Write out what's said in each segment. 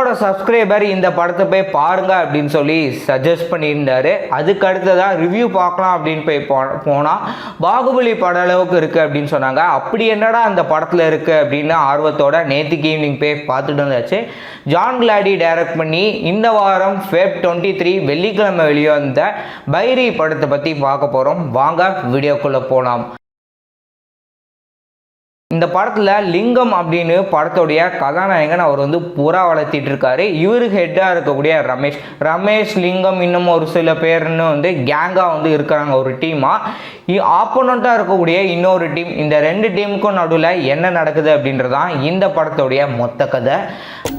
நம்மளோட சப்ஸ்கிரைபர் இந்த படத்தை போய் பாருங்க அப்படின்னு சொல்லி சஜஸ்ட் பண்ணியிருந்தாரு. அதுக்கு அடுத்ததாக ரிவ்யூ பார்க்கலாம் அப்படின்னு போய் போனால் பாகுபலி பட அளவுக்கு இருக்குது அப்படின்னு சொன்னாங்க. அப்படி என்னடா அந்த படத்தில் இருக்குது அப்படின்னு ஆர்வத்தோட நேற்றுக்கு ஈவினிங் போய் பார்த்துட்டு வந்தாச்சு. ஜான் கிளாடி டைரக்ட் பண்ணி இந்த வாரம் Feb 23 வெள்ளிக்கிழமை வெளியே வந்த பைரி படத்தை பற்றி பார்க்க போகிறோம். வாங்க வீடியோக்குள்ளே போகலாம். இந்த படத்தில் லிங்கம் அப்படின்னு படத்துடைய கதாநாயகன் அவர் புறா வளர்த்திட்டு இருக்காரு. இவருக்கு ஹெட்டாக இருக்கக்கூடிய ரமேஷ் லிங்கம் இன்னும் ஒரு சில பேர்னு கேங்காக இருக்கிறாங்க ஒரு டீமாக. ஆப்போனண்ட்டாக இருக்கக்கூடிய இன்னொரு டீம். இந்த ரெண்டு டீமுக்கும் நடுவில் என்ன நடக்குது அப்படின்றதான் இந்த படத்துடைய மொத்த கதை.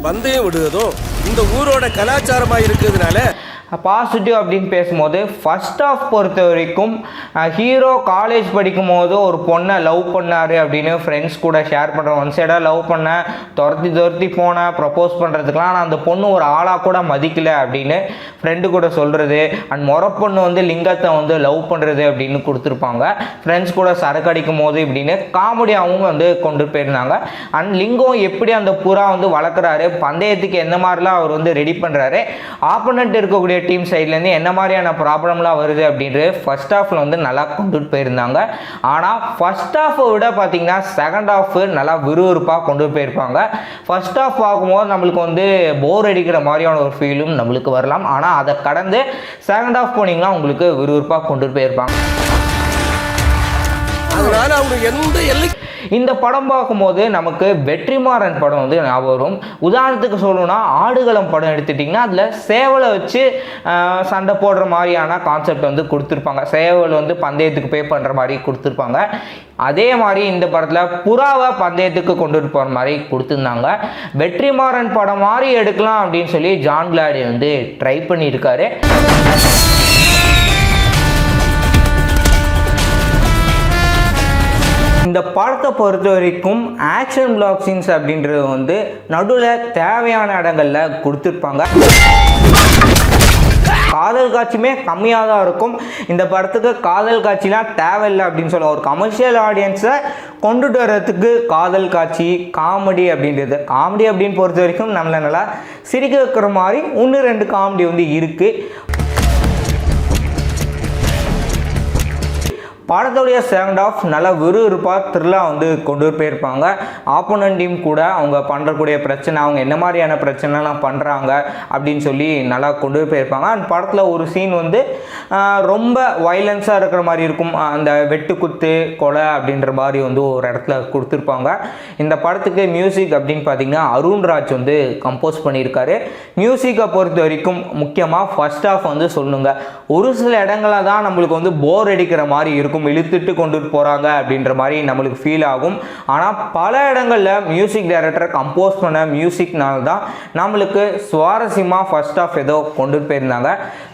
பந்தயம் விடுவதும் இந்த ஊரோட கலாச்சாரமாக இருக்கிறதுனால பாசிட்டிவ் அப்படின்னு பேசும்போது ஃபர்ஸ்ட் ஆஃப் பொறுத்த வரைக்கும் ஹீரோ காலேஜ் படிக்கும் போது ஒரு பொண்ணை லவ் பண்ணார் அப்படின்னு ஃப்ரெண்ட்ஸ் கூட ஷேர் பண்ணுறேன். ஒன் சைடாக லவ் பண்ண துரத்தி போனேன் ப்ரப்போஸ் பண்ணுறதுக்கெலாம் ஆனால் அந்த பொண்ணு ஒரு ஆளாக கூட மதிக்கலை அப்படின்னு ஃப்ரெண்டு கூட சொல்கிறது. அண்ட் பொண்ணு லிங்கத்தை லவ் பண்ணுறது அப்படின்னு கொடுத்துருப்பாங்க. ஃப்ரெண்ட்ஸ் கூட சரக்கு அடிக்கும் போது இப்படின்னு காமெடியாகவும் கொண்டு போயிருந்தாங்க. அண்ட் லிங்கம் எப்படி அந்த புறா வளர்க்குறாரு, பந்தயத்துக்கு எந்த மாதிரிலாம் அவர் ரெடி பண்ணுறாரு, ஆப்போனண்ட் இருக்கக்கூடிய டீம் சைட்லேருந்து என்ன மாதிரியான ப்ராப்ளம்லாம் வருது அப்படின்றது ஃபர்ஸ்ட் ஹாஃபில் நல்லா கொண்டுட்டு போயிருந்தாங்க. ஆனால் ஃபர்ஸ்ட் ஹாஃபை விட பார்த்தீங்கன்னா செகண்ட் ஹாஃப் நல்லா விறுவிறுப்பாக கொண்டு போயிருப்பாங்க. ஃபர்ஸ்ட் ஹாஃப் பார்க்கும்போது நம்மளுக்கு போர் அடிக்கிற மாதிரியான ஒரு ஃபீலும் நம்மளுக்கு வரலாம். ஆனால் அதை கடந்து செகண்ட் ஹாஃப் போனீங்கன்னா உங்களுக்கு விறுவிறுப்பாக கொண்டு போயிருப்பாங்க. அதனால அவங்க எந்த எல்லை இந்த படம் பார்க்கும்போது நமக்கு வெற்றிமாறன் படம் ஞாபகம் வரும். உதாரணத்துக்கு சொல்லணும்னா ஆடுகளம் படம் எடுத்துட்டிங்கன்னா அதில் சேவலை வச்சு சண்டை போடுற மாதிரியான கான்செப்ட் கொடுத்துருப்பாங்க. சேவல் பந்தயத்துக்கு பே பண்ணுற மாதிரி கொடுத்துருப்பாங்க. அதே மாதிரி இந்த படத்தில் புறாவை பந்தயத்துக்கு கொண்டுட்டு போகிற மாதிரி கொடுத்துருந்தாங்க. வெற்றிமாறன் படம் மாதிரி எடுக்கலாம் அப்படின்னு சொல்லி ஜான் கிளாடி ட்ரை பண்ணியிருக்காரு. இந்த படத்தை பொறுத்த வரைக்கும் ஆக்ஷன் பிளாக் சீன்ஸ் அப்படின்றது நடுவில் தேவையான இடங்களில் கொடுத்துருப்பாங்க. காதல் காட்சியுமே கம்மியாக தான் இருக்கும். இந்த படத்துக்கு காதல் காட்சிலாம் தேவையில்லை அப்படின்னு சொல்லுவோம். ஒரு கமர்ஷியல் ஆடியன்ஸை கொண்டுட்டு வர்றதுக்கு காதல் காட்சி காமெடி அப்படின்றது காமெடி அப்படின்னு பொறுத்த வரைக்கும் நம்மளை நல்லா சிரிக்க வைக்கிற மாதிரி 1-2 காமெடி இருக்குது. படத்துடைய செகண்ட் ஆஃப் நல்லா விறுவிறுப்பாக த்ரில்லாக கொண்டு போயிருப்பாங்க. ஆப்போனன்ட் டீம் கூட அவங்க பண்ணுறக்கூடிய பிரச்சனை, அவங்க என்ன மாதிரியான பிரச்சனைலாம் பண்ணுறாங்க அப்படின்னு சொல்லி நல்லா கொண்டு போயிருப்பாங்க. அந்த படத்தில் ஒரு சீன் ரொம்ப வைலன்ஸாக இருக்கிற மாதிரி இருக்கும். அந்த வெட்டுக்குத்து கொலை அப்படின்ற மாதிரி ஒரு இடத்துல கொடுத்துருப்பாங்க. இந்த படத்துக்கு மியூசிக் அப்படின்னு பார்த்தீங்கன்னா அருண்ராஜ் கம்போஸ் பண்ணியிருக்காரு. மியூசிக்கை பொறுத்த வரைக்கும் முக்கியமாக ஃபர்ஸ்ட் ஆஃப் சொல்லுங்க ஒரு சில இடங்களில் தான் நம்மளுக்கு போர் அடிக்கிற மாதிரி இருக்கும், இழுத்துட்டு கொண்டு போகிறாங்க அப்படின்ற மாதிரி நம்மளுக்கு ஃபீல் ஆகும். ஆனால் பல இடங்களில் மியூசிக் டைரக்டர் கம்போஸ் பண்ண மியூசிக்னால தான் நம்மளுக்கு சுவாரஸ்யமாக ஃபர்ஸ்ட் ஆஃப் ஏதோ கொண்டு போயிருந்தாங்க.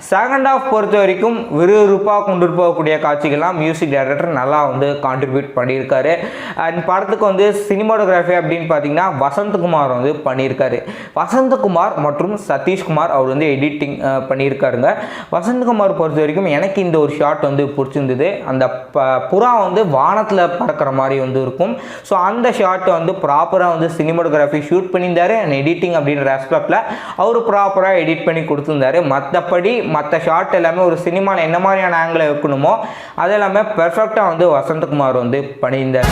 செகண்ட் ஆஃப் பொறுத்த வரைக்கும் விறுவிறுப்பாக கொண்டு போகக்கூடிய காட்சிகள்லாம் மியூசிக் டைரக்டர் நல்லா கான்ட்ரிபியூட் பண்ணியிருக்காரு. அண்ட் படத்துக்கு சினிமாட்டோகிராஃபி அப்படின்னு பார்த்தீங்கன்னா வசந்தகுமார் பண்ணியிருக்காரு. வசந்தகுமார் மற்றும் சதீஷ்குமார் அவர் எடிட்டிங் பண்ணியிருக்காருங்க. வசந்தகுமார் பொறுத்த வரைக்கும் எனக்கு இந்த ஒரு ஷாட் பிடிச்சிருந்தது. அந்த புறா வானத்தில் பறக்கிற மாதிரி இருக்கும். ஸோ அந்த ஷாட்டை ப்ராப்பராக சினிமாட்டோகிராஃபி ஷூட் பண்ணியிருந்தாரு. அண்ட் எடிட்டிங் அப்படின்ற ஆஸ்பெக்டில் அவர் ப்ராப்பராக எடிட் பண்ணி கொடுத்துருந்தாரு. மற்றபடி மற்ற ஷாட் எல்லாமே ஒரு சினிமாவில் என்ன மாதிரியான ஆங்கிள் வைக்கணுமோ அதெல்லாமே பெர்ஃபெக்டாக வசந்தகுமார் பண்ணியிருந்தார்.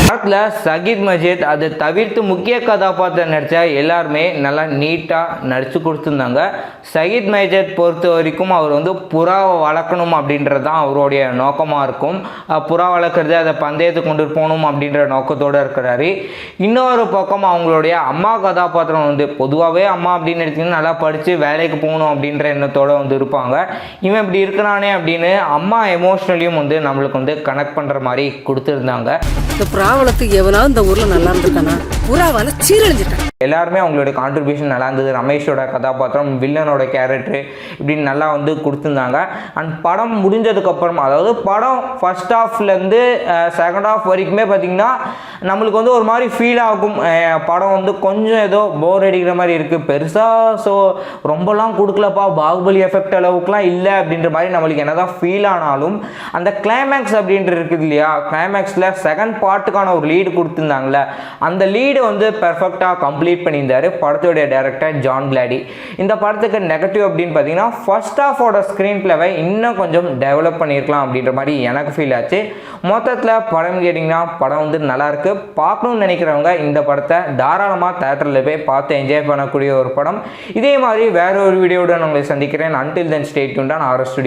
படத்தில் சகீத் மஜித் அதை தவிர்த்து முக்கிய கதாபாத்திரம் நடித்த எல்லாருமே நல்லா நீட்டாக நடித்து கொடுத்துருந்தாங்க. சகீத் மஜித் பொறுத்த வரைக்கும் அவர் புறாவை வளர்க்கணும் அப்படின்றது தான் அவருடைய நோக்கமாக இருக்கும். புறா வளர்க்குறது அதை பந்தயத்துக்கு கொண்டு போகணும் அப்படின்ற நோக்கத்தோடு இருக்கிறாரு. இன்னொரு பக்கம் அவங்களுடைய அம்மா கதாபாத்திரம் பொதுவாகவே அம்மா அப்படின்னு எடுத்திங்கன்னா நல்லா படித்து வேலைக்கு போகணும் அப்படின்ற எண்ணத்தோடு இருப்பாங்க. இவன் இப்படி இருக்கிறானே அப்படின்னு அம்மா எமோஷ்னலியும் நம்மளுக்கு கனெக்ட் பண்ணுற மாதிரி கொடுத்துருந்தாங்க. வளர்த்து எவனாவது இந்த ஊர்ல நல்லா இருந்திருக்கானா, புறாவால சீரழிஞ்சிட்டான். எல்லாருமே அவங்களோட கான்ட்ரிபியூஷன் நல்லா இருந்தது. ரமேஷோட கதாபாத்திரம், வில்லனோட கேரக்டரு இப்படின்னு நல்லா கொடுத்துருந்தாங்க. அண்ட் படம் முடிஞ்சதுக்கப்புறம், அதாவது படம் ஃபர்ஸ்ட் ஹாஃப்லேருந்து செகண்ட் ஹாஃப் வரைக்குமே பார்த்திங்கன்னா நம்மளுக்கு ஒரு மாதிரி ஃபீல் ஆகும். படம் கொஞ்சம் ஏதோ போர் அடிக்கிற மாதிரி இருக்குது, பெருசாக ஸோ ரொம்பலாம் கொடுக்கலப்பா, பாகுபலி எஃபெக்ட் அளவுக்குலாம் இல்லை அப்படின்ற மாதிரி நம்மளுக்கு என்ன தான் ஃபீல் ஆனாலும் அந்த கிளைமேக்ஸ் அப்படின்ட்டு இருக்குது இல்லையா, கிளைமேக்ஸில் செகண்ட் பார்ட்டுக்கான பர்ஃபெக்டான ஒரு லீடு கொடுத்துருந்தாங்களே அந்த லீடு வந்து பெர்ஃபெக்டாக கம்ப்ளீட் பண்ணியிருந்தார் படத்தோடைய டைரக்டர் ஜான் கிளாடி. இந்த படத்துக்கு நெகட்டிவ் அப்படின்னு பார்த்தீங்கன்னா ஃபர்ஸ்ட் ஹாஃபோட ஸ்க்ரீன் பிளேவை இன்னும் கொஞ்சம் டெவலப் பண்ணியிருக்கலாம் அப்படின்ற மாதிரி எனக்கு ஃபீல் ஆச்சு. மொத்தத்தில் படம் கேட்டிங்கன்னா படம் வந்து நல்லாயிருக்கு. பார்க்கணும்னு நினைக்கிறவங்க இந்த படத்தை தாராளமாக தேட்டரில் போய் பார்த்து என்ஜாய் பண்ணக்கூடிய ஒரு படம். இதே மாதிரி வேற ஒரு வீடியோட உங்களை சந்திக்கிறேன். Until then stay tuned on R S studio.